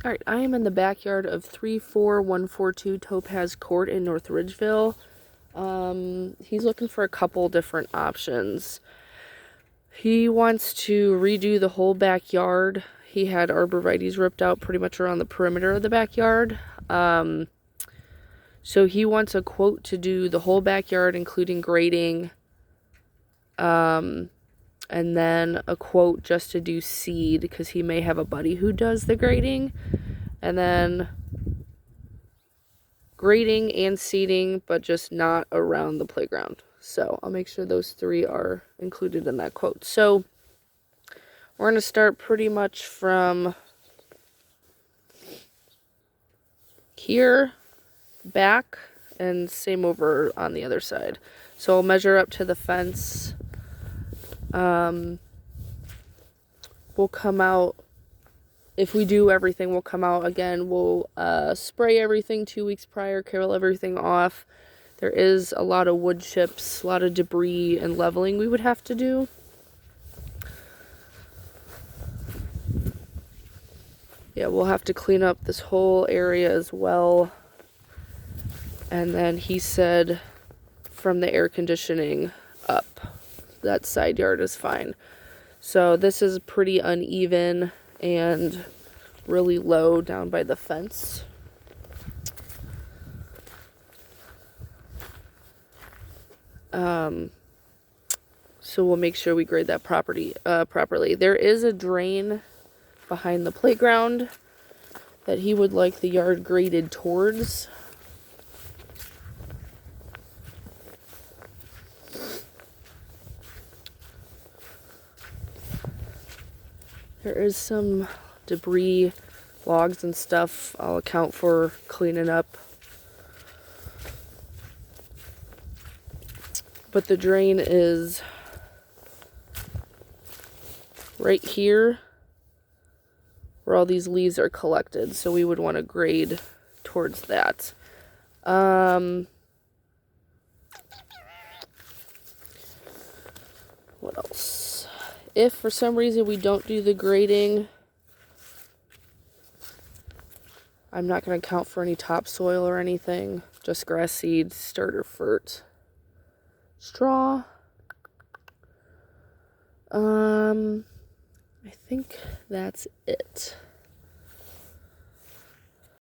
All right, I am in the backyard of 34142 Topaz Court in North Ridgeville. He's looking for a couple different options. He wants to redo the whole backyard. He had arborvitaes ripped out pretty much around the perimeter of the backyard. So he wants a quote to do the whole backyard, including grading. And then a quote just to do seed, because he may have a buddy who does the grading. And then grading and seeding, but just not around the playground. So I'll make sure those three are included in that quote. So we're going to start pretty much from here, back, and same over on the other side. So I'll measure up to the fence. We'll come out, if we do everything, we'll come out again. We'll spray everything 2 weeks prior, carol everything off. There is a lot of wood chips, a lot of debris and leveling we would have to do. Yeah, we'll have to clean up this whole area as well. And then he said from the air conditioning up, that side yard is fine. So this is pretty uneven and really low down by the fence. So we'll make sure we grade that properly. There is a drain behind the playground that he would like the yard graded towards. There is some debris, logs and stuff I'll account for cleaning up. But the drain is right here where all these leaves are collected. So we would want to grade towards that. What else? If for some reason we don't do the grading, I'm not going to account for any topsoil or anything. Just grass seeds, starter fert, straw. I think that's it.